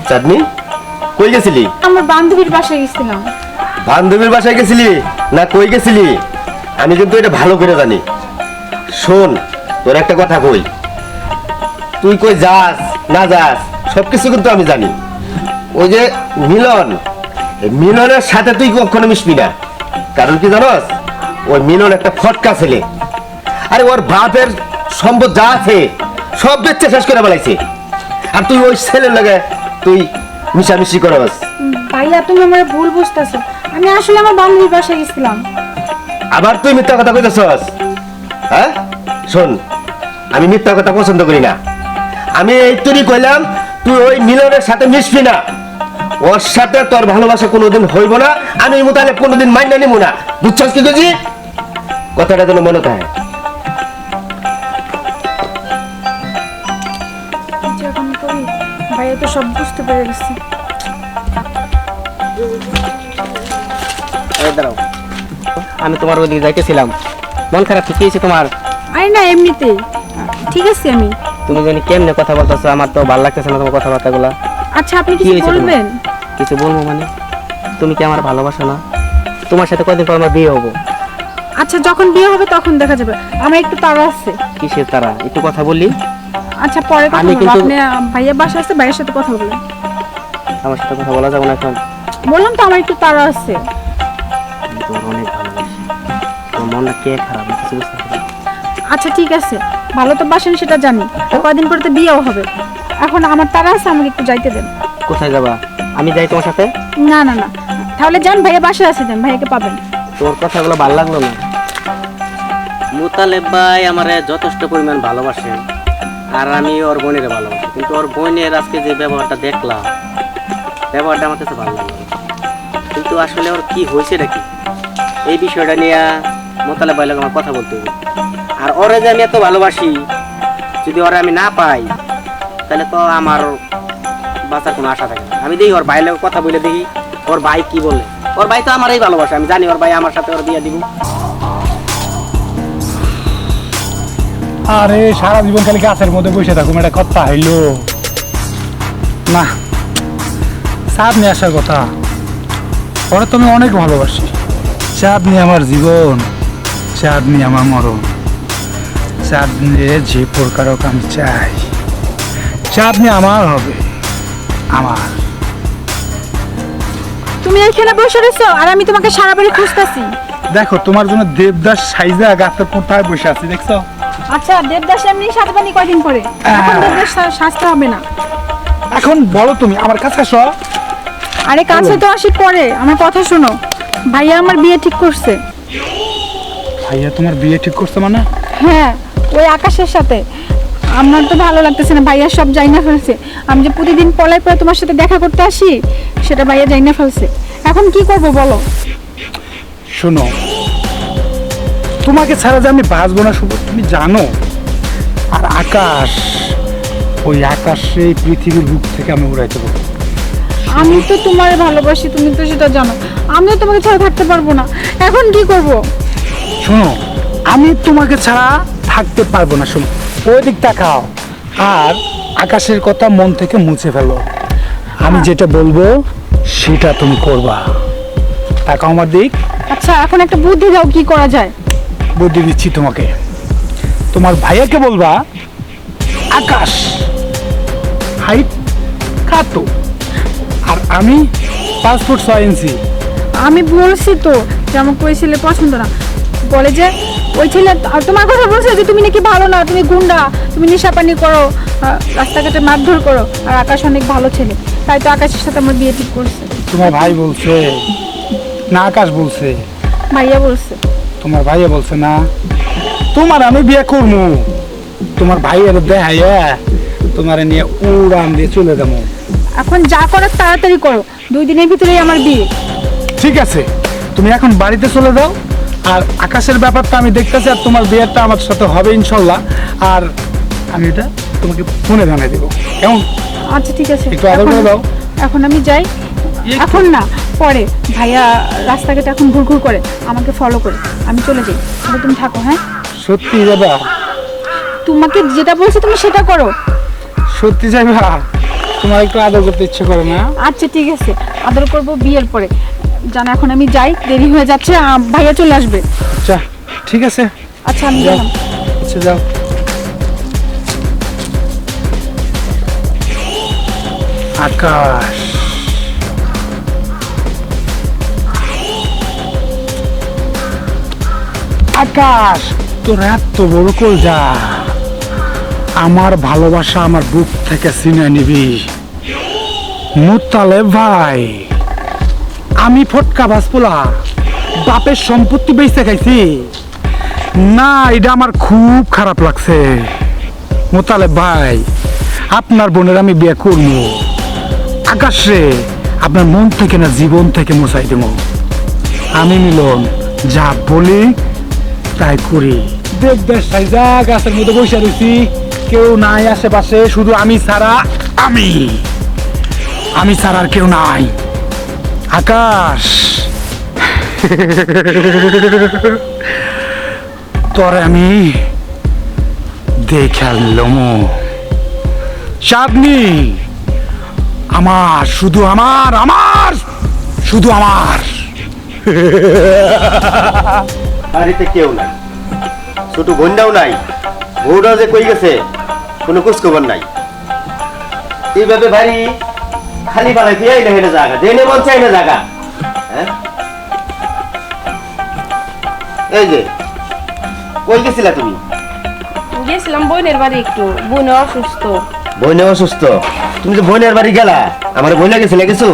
চাঁদনি কই গেছিলি? আমার বান্ধবীর বাসায় গেছিলাম। বান্ধবীর বাসায় গেছিলি না কই গেছিলি? আমি কিন্তু এটা ভালো করে জানি। শোন, তোর একটা কথা কই, তুই কই যাস না যাস সবকিছু কিন্তু আমি জানি। ওই যে মিলন, এই মিলনের সাথে তুই কখনো মিশবি না। কারণ কি জানোস? ওই মিলন একটা ফটকা ছেলে। আরে ওর বাপের সম্পদ যা আছে সব বেচে শেষ করে বেলাইছে, আর তুই ওই ছেলের লাগে তুই মিশামিশি করস। ভাইয়া তুমি আমার ভুল বুঝতেছো, আমি আসলে আমার বান্ধবীর বাসায় গেছিলাম। আবার তুই মিথ্যা কথা কইতেছস? হ্যাঁ শোন, আমি মিথ্যা কথা পছন্দ করি না। আমি এই তুই কইলাম তুই ওই মিলনের সাথে মিশবি না, ওর সাথে তোর ভালোবাসা কোনোদিন হইব না। আমি মোতালে কোনোদিন মাইনা নিব না, বুঝছস কি বুঝি? কথাটা যেন মনে থাকে। যখন করি ভাইয়া তো সব বুঝতে পেরে গেছে। দাঁড়াও, আমি তোমার ওদিকে যাইতেছিলাম। মন খারাপ কি হয়েছে তোমার? আরে না, এমনিতেই ঠিক আছে। আমি তুমি জানি কেমনে কথা বলতেছো, আমার তো ভালো লাগতেছে না তোমার কথাবার্তাগুলা। আচ্ছা আপনি কি কিছু হয়েছে তোমার? বলবেন? কিছু বলবো মানে? তুমি কি আমার ভালোবাসো না? তোমার সাথে কয়দিন পর আমার বিয়ে হবো। আচ্ছা যখন বিয়ে হবে তখন দেখা যাবে। আমার একটু তাড়া আছে। কিসের তারা? একটু কথা বললি। আচ্ছা পরে কথা আমি বলবো। কিন্তু- আপনি ভাইয়া বাসা আছে, ভাইয়ের সাথে কথা বলবেন। আমার সাথে কথা বলা যাবে না এখন। বললাম তো আমার একটু তাড়া আছে। আমি তোমার অনেক ভালোবাসি, তোমার মনটা কে খারাপ আমি কিছু বুঝতে পারি না। আচ্ছা ঠিক আছে, ভালো তো বাসেন সেটা জানি, আর কয়দিন পরে তো বিয়েও হবে। এখন আমার তাড়া আছে, আমাকে একটু যাইতে দেন। কোথায় যাবা? আমি যাই তোমার সাথে? না না না, তাহলে যান, ভাইয়া বাসায় আছে, যান, ভাইয়াকে পাবেন। তোমার কথাগুলো ভালো লাগলো না। মুতালেব ভাই আমারে যথেষ্ট পরিমাণ ভালোবাসে, আর আমি ওর বোনের ভালোবাসি, কিন্তু ওর বোনের আজকে যে ব্যবহারটা দেখলাম, ব্যবহারটা আমার কাছে ভালো লাগলো না। কিন্তু আসলে ওর কি হয়েছে নাকি এই বিষয়টা নিয়ে মুতালেব ভাই লাগে আমার কথা বলতে হবে। আর ওরে যে আমি এত ভালোবাসি, যদি ওরে আমি না পাই তাহলে তো আমার বাঁচার কোনো আশা থাকে না। আমি দেখি ওর ভাইয়ের লাগে কথা বলে দেখি ওর ভাই কি বলে। ওর ভাই তো আমারই ভালোবাসে, আমি জানি ওর ভাই আমার সাথে ওর বিয়ে দিব। আরে সারা জীবন খালি গাছের মধ্যে বসে থাকুম, এটা কথা হইলো না। চাঁদ নিয়ে আসার কথা, ওরা তো আমি অনেক ভালোবাসি। চাঁদ নিয়ে আমার জীবন, চাঁদ নিয়ে আমার মরণ। চাঁদ নিয়ে যে প্রকারক আমি চাই, চাঁদ নিয়ে আমার হবে, আমার। তুমি এখানে বসে রয়েছো আর আমি তোমাকে সারা বাড়ি খুঁজতেছি। দেখো তোমার জন্য দেবদাস সাইজা গাছের কোথায় বসে আছি, দেখছো? আচ্ছা দেবদাস এমনি সাথে পানি কয়দিন পরে, এখন দেবদাস সাজতে হবে না। এখন বলো তুমি আমার কাছে আসো। আরে কাছে তো আসি পরে, আমার কথা শোনো। ভাইয়া আমার বিয়ে ঠিক করছে। ভাইয়া তোমার বিয়ে ঠিক করছে মানে? হ্যাঁ, ওই আকাশের সাথে। আমার তো ভালো লাগতেছে না, ভাইয়া সব জাইনা ফেলছে। আমি যে প্রতিদিন পলাই পরে তোমার সাথে দেখা করতে আসি, সেটা ভাইয়া জাইনা ফেলছে। এখন কি করব বলো? শোনো, তোমাকে ছাড়া যে আমি বাঁচবো না শুভ, তুমি জানো। আর আকাশ, ওই আকাশে পৃথিবীর বুক থেকে আমি উড়াইতে পারবো। আমি তো তোমার ভালোবাসি, তুমি তো সেটা জানো। আমিও তোমাকে ছাড়া থাকতে পারবো না। এখন কি করব? শোনো, আমি তোমাকে ছাড়া থাকতে পারবো না। শোনো, ওই দিক তাকাও আর আকাশের কথা মন থেকে মুছে ফেলো। আমি যেটা বলবো সেটা তুমি করবা। তাকাও আমার দিক। আচ্ছা এখন একটা বুদ্ধি দাও, কি করা যায়? বুদ্ধি দিচ্ছি তোমাকে। তোমার ভাইয়াকে বলবা আকাশ হাইট খাতো, আর আমি 5 ফুট 6 ইঞ্চি। আমি বলছি তো যে আমাকে ওই ছেলে পছন্দ না। বলে যে ওই ছেলে আর তোমার কথা বলছে যে তুমি নাকি ভালো না, তুমি গুন্ডা, তুমি নেশাপানি করো, রাস্তাঘাটে মারধর করো। আর আকাশ অনেক ভালো ছেলে, তাই তো আকাশের সাথে আমার বিয়ে ঠিক করছে। তোমার ভাই বলছে না আকাশ বলছে? ভাইয়া বলছে। তোমার ভাইয়া বলছে না? তোমার আমি বিয়ে করবো, তোমার ভাইয়ের দেখাইয়া তোমার নিয়ে উড়ান দিয়ে চলে যাবো। এখন যা করার তাড়াতাড়ি করো, 2 দিনের ভিতরেই আমার বিয়ে। ঠিক আছে, তুমি এখন বাড়িতে চলে যাও। আর আকাশের ব্যাপারটা আমি দেখতেছি, আর তোমার বিয়েটা আমার সাথে হবে ইনশাল্লাহ। আর আমি এটা তোমাকে ফোনে জানিয়ে দেবো, কেমন? আচ্ছা ঠিক আছে, একটু আদর করে দাও। এখন আমি যাই। এখন না, পরে। ভাইয়া রাস্তাঘাটে এখন ঘুরঘুর করে, আমাকে ফলো করে। আমি চলে যাই, তাহলে তুমি থাকো। হ্যাঁ সত্যি যাবা? তোমাকে যেটা বলছি তুমি সেটা করো। সত্যি যাইবা? তোমার একটু আদর করতে ইচ্ছে করে না? আচ্ছা ঠিক আছে, আদর করবো বিয়ের পরে। জানো এখন আমি যাই, দেরি হয়ে যাচ্ছে, ভাইয়া চলে আসবে। আচ্ছা ঠিক আছে, আচ্ছা আমি যাও। গেলাম। আচ্ছা যাও। আকাশ, আকাশ, তোর এত বড় কলজা, আমার ভালোবাসা আমার বুক থেকে ছিনে নিবি। মুতালেব ভাই, আমি ফটকা বাসপোলা বাপের সম্পত্তি বেচতে খাইছি না, এটা আমার খুব খারাপ লাগছে। মোতালেব ভাই, আপনার বোনের আমি বিয়ে করবো। আকাশে আপনার মন থেকে না জীবন থেকে মুছাই দেব। আমি মিলন যা বলি তাই করি। দেখ দেখ সাইজা গাছের মধ্যে বসে রয়েছি, কেউ নাই আশেপাশে, শুধু আমি ছাড়া। আমি ছাড়া আর কেউ নাই। আকাশ, তোরে আমি দেখালাম। চাঁদনি আমার, শুধু আমার, আমার শুধু আমার। বাড়িতে কেউ নাই, ছোট বোনটাও নাই, বউটাও যে কই গেছে কোনো খোঁজ খবর নাই। এইভাবে বাড়ি খালি বানাই দিয়ে এনে হেনে জায়গা দেনে মন চাই না জায়গা। হ্যাঁ, এই যে কই গেছিলা তুমি? গেছিলাম বোনের বাড়ি, একটু বোন অসুস্থ। বোনে অসুস্থ? তুমি যে বোনের বাড়ি গেলা, আমার বোনে গেছিলে কিছু?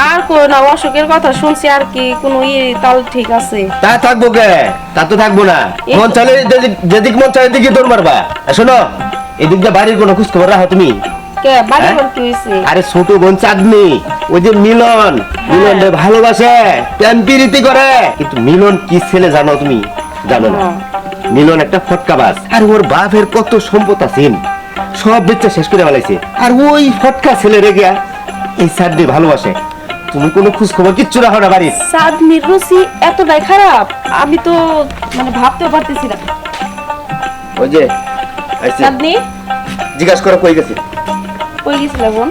আর কোনো না, অসুখের কথা শুনছি আর কি, কোনো তাল ঠিক আছে। তা থাকবো কে? তা তো থাকবো না। মন চাইলে যেদিক মন চাই এদিকে দৌড় মারবা। শোনো, এদিক দিয়ে বাড়ির কোনো খোঁজ খবর রাখো তুমি? কে বাড়ি হ্যাঁ? ঘর কি হয়েছে? আরে ছোট বোন চাঁদনি, ওই যে মিলন, মিলন রে ভালোবাসে, প্রেম প্রীতি করে, কিন্তু মিলন কি ছেলে জানো তুমি? জানো না? মিলন একটা ফটকাবাজ, আর ওর বাপের কত সম্পদ আছে, সব বেচা শেষ করে ফেলাইছে। আর ওই ফটকা ছেলে রেগে এই চাঁদনি ভালোবাসে। তুমি কোনো খোঁজ খবর কিচ্ছু রাখো না বাড়ির? চাঁদনির রুচি এতটাই খারাপ, আমি তো মানে ভাবতেও পারতেছি না। ওই যে আইছে, চাঁদনি জিজ্ঞাসা করো কই গেছে। কই গেছিল বোন?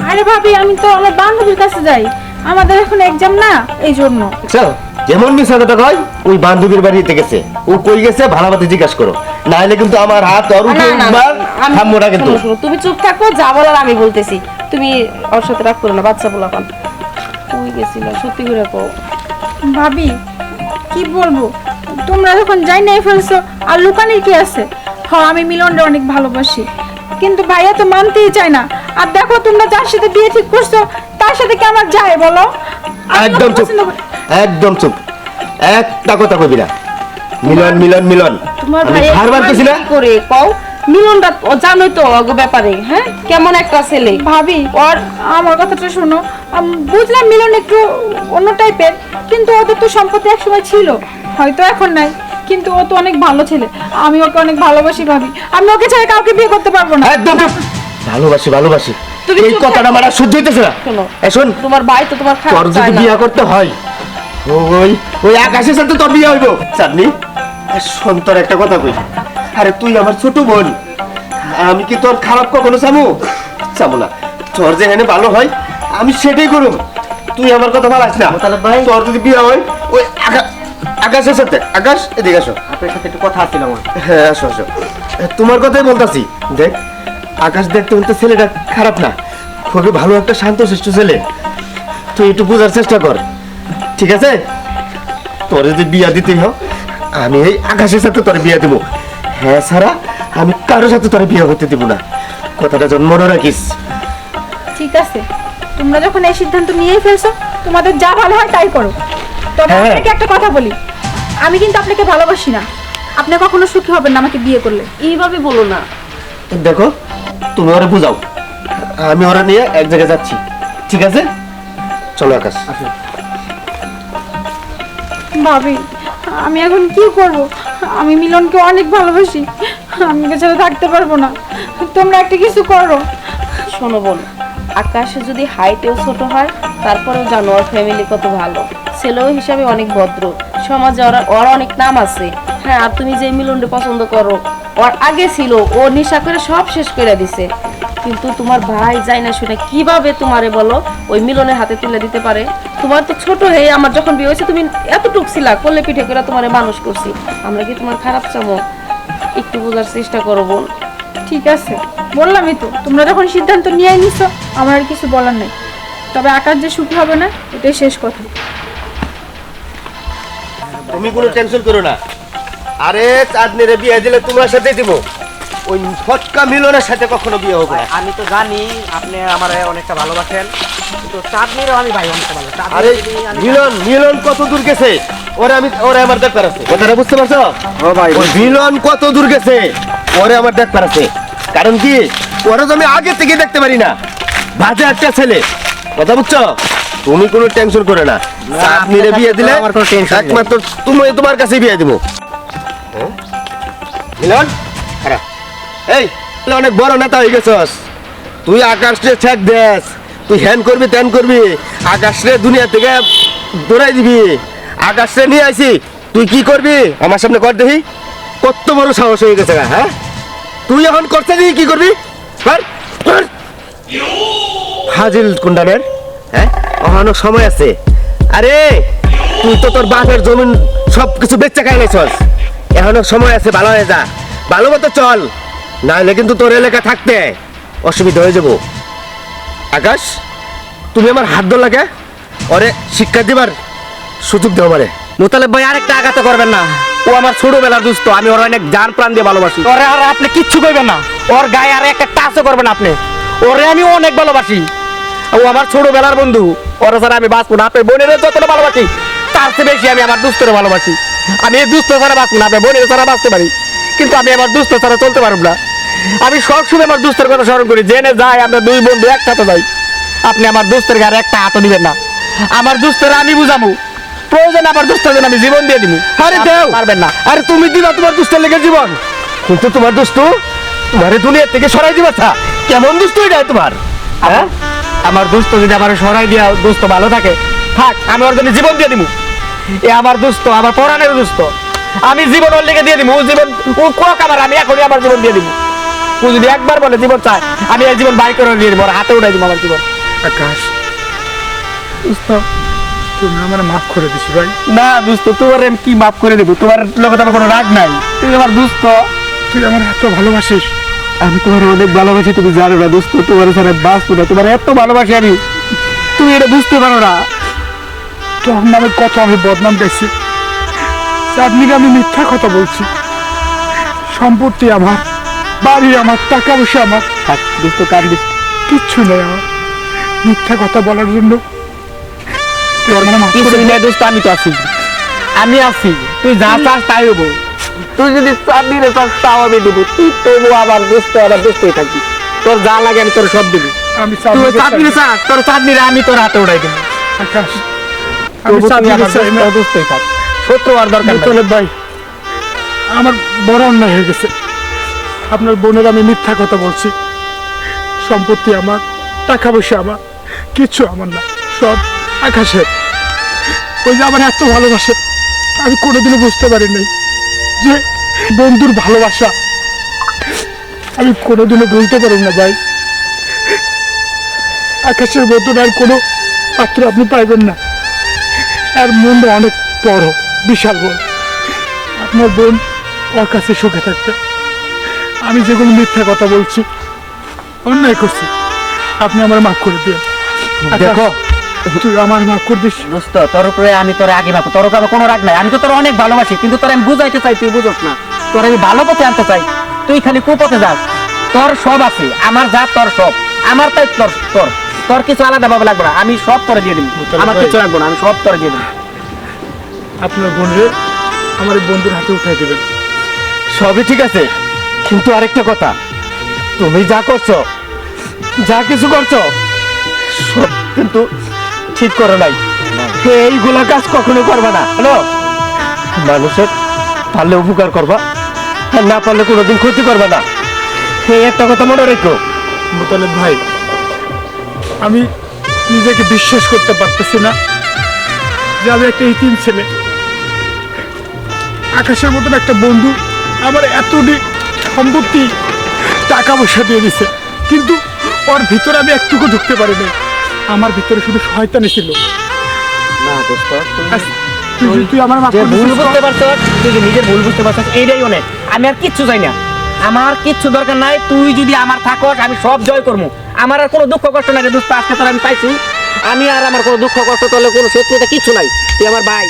আরে ভাবি, আমি তো আমার বান্ধবীর কাছে যাই, আমাদের এখন এক্সাম না, এই জন্য। চল, যেমন মিশা কথা কয়, ওই বান্ধবীর বাড়িতে গেছে। ও কই গেছে ভালো মতো জিজ্ঞাসা করো, না হলে কিন্তু আমার হাত আর উঠে না, না, একবার আমি- থামবো না কিন্তু। শোনো, শোনো, তুমি চুপ থাকো, যা বলার আমি বলতেছি। তুমি ওর সাথে রাগ করো না, বাচ্চা বলা পান। কই গেছিল সত্যি করে কও। ভাবি কি বলবো, তোমরা যখন যাই নাই ফেলছো, আর লুকানির কি আছে? হ্যাঁ, আমি মিলনরে অনেক ভালোবাসি, কিন্তু ভাইয়া তো মানতেই চায় না। আর দেখো, তোমরা যার সাথে বিয়ে ঠিক করছো তার সাথে কি আমার যায় বলো? আমি একদম ওকে চুপ, পছন্দ করি। একদম চুপ, একটা কথা কবি না। মিলন মিলন মিলন, তোমার আমি ভাই হার মানতেছি না। করে কও, মিলনটা জানোই তো ওগো ব্যাপারে, হ্যাঁ কেমন একটা ছেলে। ভাবি, আর আমার কথাটা শোনো, বুঝলাম মিলন একটু অন্য টাইপের, কিন্তু ওদের তো সম্পত্তি একসময় ছিল, হয়তো এখন নাই, কিন্তু ও তো অনেক ভালো ছেলে। আমি ওকে অনেক ভালোবাসি ভাবি, আমি ওকে ছাড়া কাউকে বিয়ে করতে পারবো না। একদম চুপ, ভালোবাসি ভালোবাসি, তুমি এই চুপ কথাটা থাকো। আমার আর সহ্য হইতেছে না। শোনো, এ শোন, তোমার ভাই তো তোমার তোর খারাপ যদি চায় না। বিয়ে করতে হয়, ওই ওই আকাশের সাথে তোর বিয়ে হইব। চাঁদনি, শোন তোর একটা কথা কই, আরে তুই আমার ছোট বোন, আমি কি তোর খারাপ কখনো চামু? চামু না। তোর যে এনে ভালো হয় আমি সেটাই করুম, তুই আমার কথা ভালাস না। মোতালেব ভাই, তোর যদি বিয়ে হয় ওই আকাশের সাথে। আকাশ, এদিকে আসো। আপনার সাথে একটু কথা আছিল আমার। হ্যাঁ, আসো আসো, তোমার কথাই বলতাছি। দেখ, আকাশ দেখতে বলতে ছেলেটা খারাপ না, খুবই ভালো একটা শান্তশিষ্ট ছেলে। তুই একটু বোঝার চেষ্টা কর, ঠিক আছে? তোর যদি বিয়া দিতেই হোক, আমি এই আকাশের সাথে তোর বিয়া দেবো। হ্যাঁ ছাড়া আমি কারোর সাথে তোর বিয়ে করতে দিব না, কথাটা যেন মনে রাখিস। ঠিক আছে, তোমরা যখন এই সিদ্ধান্ত নিয়েই ফেলছো, তোমাদের যা ভালো হয় তাই করো। তবে হ্যাঁ। আপনাকে একটা কথা বলি, আমি কিন্তু আপনাকে ভালোবাসি না, আপনি কখনো সুখী হবেন না আমাকে বিয়ে করলে। এইভাবে বলো না। দেখো, তুমি ওরা বুঝাও, আমি ওরা নিয়ে এক জায়গায় যাচ্ছি, ঠিক আছে? চলো আকাশ। ভাবি, আমি এখন কি করব? আমি মিলনকে অনেক ভালোবাসি, আমি ওকে ছাড়া থাকতে পারবো না, তোমরা একটা কিছু করো। শোনো বোন, আকাশে যদি হাইটেও ছোট হয়, তারপরেও জানো ওর ফ্যামিলি কত ভালো, ছেলেও হিসাবে অনেক ভদ্র, সমাজে ওর অনেক নাম আছে। হ্যাঁ, আর তুমি যে মিলনকে পছন্দ করো, ওর আগে ছিল, ও নেশা করে সব শেষ করে দিছে। কিন্তু তোমার ভাই যাই না শুনে কিভাবে তোমারে বলো ওই মিলনের হাতে তুলে দিতে পারে? তোমার তো ছোট হয়ে আমার যখন বিয়ে হয়েছে তুমি এতটুক ছিলা, করলে পিঠে করে তোমারে মানুষ করছি। আমরা কি তোমার খারাপ চামো? একটু বোঝার চেষ্টা করো বোন। ঠিক আছে, বললামই তো, তোমরা যখন সিদ্ধান্ত নিয়ে নিছো আমার আর কিছু বলার নেই। তবে আকাশ যে সুখী হবে না এটাই শেষ কথা। তুমি কোনো টেনশন করো না। আরে চাঁদনিরে বিয়ে দিলে তোমার সাথে দিব, ওই ফটকা মিলনের সাথে কখনো বিয়ে হবে না। আমি তো জানি আপনি আমার অনেকটা ভালোবাসেন, কিন্তু চাঁদনিরও আমি ভাই অনেকটা ভালো। আরে মিলন মিলন কত দূর গেছে ওরে আমার দেখবার আছে, কথাটা বুঝতে পারছো? ও ভাই, ওই মিলন কত দূর গেছে ওরে আমার দেখবার আছে। কারণ কি, ওরা তো আমি আগে থেকে দেখতে পারি না, বাজে একটা ছেলে, কথা বুঝছো? তুমি কোনো টেনশন করে না, চাঁদনিরে বিয়ে দিলে আমার কোনো টেনশন নেই। একমাত্র তুমি তোমার কাছে বিয়ে দিব। হ্যাঁ? মিলন খারাপ, এই তুই অনেক বড় নেতা হয়ে গেছস, তুই আকাশে ছেক দেস, তুই হ্যান করবি ত্যান করবি, আকাশে দুনিয়া থেকে দৌড়াই দিবি। আকাশে নিয়ে আইছি, তুই কি করবি আমার সামনে কর দেখি, কত বড় সাহস হয়ে গেছে গা, হ্যাঁ? তুই এখন করতে দিই কি করবি? কর, কর। হাজিল কুন্ডানের, হ্যাঁ অনেক সময় আছে। আরে তুই তো তোর বাপের জমিন সব কিছু বেচা খাই লাইছস, এখনো সময় আছে, ভালো হয়ে যা, ভালো মতো চল, নাহলে কিন্তু তোর এলাকা থাকতে অসুবিধা হয়ে যাব। আকাশ, তুমি আমার হাত ধর লাগে, ওরে শিক্ষা দিবার সুযোগ দাও আমারে। মোতালেব ভাই আরেকটা আঘাত করবেন না, ও আমার ছোটবেলার দুস্থ, আমি ওর অনেক জান প্রাণ দিয়ে ভালোবাসি। ওরে আর আপনি কিচ্ছু কইবেন না, ওর গায়ে আর একটা টাচও করবেন আপনি, ওরে আমি অনেক ভালোবাসি, ও আমার ছোটবেলার বন্ধু, ওরা ছাড়া আমি বাঁচবো না। আপনার বোনের যতটা ভালোবাসি তার চেয়ে বেশি আমি আমার দুস্থরে ভালোবাসি। আমি এই দুস্থ ছাড়া বাঁচবো না, আপনার বোনের ছাড়া বাঁচতে পারি, কিন্তু আমি আমার দুস্থ ছাড়া চলতে পারব না। আমি সবসময় আমার দুস্থের কথা স্মরণ করি, জেনে যাই আমরা দুই বন্ধু একসাথে যাই। আপনি আমার দুস্থের গায়ে একটা হাতও দিবেন না, আমার দুস্থরা আমি বুঝাবো, প্রয়োজন আমার দুস্থের জন্য আমি জীবন দিয়ে দিব। আরে দেও, পারবেন না। আরে তুমি দিবা তোমার দুষ্টের লেগে জীবন, কিন্তু তোমার দুষ্ট তোমারে দুনিয়া থেকে সরাই দিবা তা কেমন দুষ্ট হয়ে যায় তোমার, হ্যাঁ? আমার দোস্ত যদি আমার সরাই দিয়া দোস্ত ভালো থাকে থাক, আমি ওর জন্য জীবন দিয়ে দিব। এ আমার দোস্ত, আমার পরাণের দোস্ত, আমি জীবন ওর লেগে দিয়ে দিব। ও জীবন ও কোক আমার, আমি এখনই আমার জীবন দিয়ে দিব। ও যদি একবার বলে জীবন চায়, আমি এই জীবন বাই করে দিয়ে দিব, ওর হাতে উঠাই দিব আমার জীবন। আকাশ, দোস্ত, তুমি আমার মাফ করে দিছি ভাই। না দোস্ত, তোমার আমি কি মাফ করে দেবো, তোমার লোকে আমার কোনো রাগ নাই, তুমি আমার দোস্ত, তুই আমার এত ভালোবাসিস, আমি তোমার অনেক ভালোবাসি, তুমি জানো না দোস্ত, তোমার ছাড়া বাঁচবো না, তোমার এত ভালোবাসি আমি, তুমি এটা বুঝতে পারো না। তোর নামে কত আমি বদনাম গাইছি, চাঁদনিকে আমি মিথ্যা কথা বলছি, সম্পত্তি আমার, বাড়ি আমার, টাকা পয়সা আমার, থাক দোস্ত, কান্দিস। কিচ্ছু নেই আমার, মিথ্যা কথা বলার জন্য তুই আমার মাফ করে কিছু দে। নেই দোস্ত, আমি তো আছি, আমি আছি, তুই যা চাস তাই হবো। তুই যদি চাঁদনিরে চাস তাও আমি দেবো, তুই তবু আমার দোস্তই থাকবি, তোর যা লাগে আমি তোর সব দেবো। আমি তুই চাঁদনিকে চাঁদনিরে চাই না। চাস, তোর চাঁদনিরে আমি তোর হাতে উঠাই দেবো। আকাশ, আমি তবু তুই চাঁদনিকে আমার চাই না। দোস্তই থাক, শত্রু আর দরকার নাই। মুতালেব ভাই, আমার বড় অন্যায় হয়ে গেছে, আপনার বোনের আমি মিথ্যা কথা বলছি, সম্পত্তি আমার, টাকা পয়সা আমার, কিচ্ছু আমার না, সব আকাশের। ওই যে আমার এত ভালোবাসে, আমি কোনোদিনও বুঝতে পারি নাই যে বন্ধুর ভালোবাসা আমি কোনোদিনও বুঝতে পারব না ভাই। আকাশের মতন আর কোনো পাত্র আপনি পাইবেন না, আর মন অনেক বড়, বিশাল বড়। আপনার বোন ওর কাছে সুখে থাকবে। আমি যেগুলো মিথ্যা কথা বলছি, অন্যায় করছি, আপনি আমার মাফ করে দিন। দেখো, তুই আমার মাফ করে দিস। দোস্ত, তোর উপরে আমি তোর আগে মাপো, তোর উপরে আমার কোনো রাগ নাই, আমি তো তোর অনেক ভালোবাসি, কিন্তু তোর আমি বুঝাইতে চাই, তুই বুঝোস না, তোর আমি ভালো পথে আনতে চাই, তুই খালি কুপথে যাস। তোর সব আছে, আমার যা তোর সব, আমার তাই তোর তোর তোর কিছু আলাদা ভাবে লাগবে না, আমি সব তোরে দিয়ে দিব, আমার কিছু লাগবে না, আমি সব তোরে দিয়ে দিব। আপনার বোনের আমার এই বন্ধুর হাতে উঠাই দেবেন। সবই ঠিক আছে, কিন্তু আরেকটা কথা, তুমি যা করছো, যা কিছু করছো, সব কিন্তু ঠিক করো নাই। এইগুলা কাজ কখনো করবা না, হ্যালো? মানুষের পারলে উপকার করবা, আর না পারলে কোনোদিন ক্ষতি করবা না, এই একটা কথা মনে রেখো। মুতালেব ভাই, আমি নিজেকে বিশ্বাস করতে পারতেছি না যে আমি একটা ইতিম ছেলে, আকাশের মতন একটা বন্ধু আমার এতটি সম্পত্তি, টাকা পয়সা দিয়ে দিছে, কিন্তু ওর ভিতরে আমি একটুকু ঢুকতে পারিনি, আমার ভিতরে শুধু শয়তানি ছিল। না দোস্ত, তুই আমার মাথা যে ভুল বুঝতে পারছস, তুই যে নিজের ভুল বুঝতে পারছস, এইটাই অনেক। আমি আর কিচ্ছু চাই না, আমার কিচ্ছু দরকার নাই। তুই যদি আমার থাকস, আমি সব জয় করবো। আমার আর কোনো দুঃখ কষ্ট নাই রে দোস্ত, আজকে তোর আমি পাইছি। আমি আর আমার কোনো দুঃখ কষ্ট, তোর কোনো শত্রুতা কিচ্ছু নাই। তুই আমার ভাই।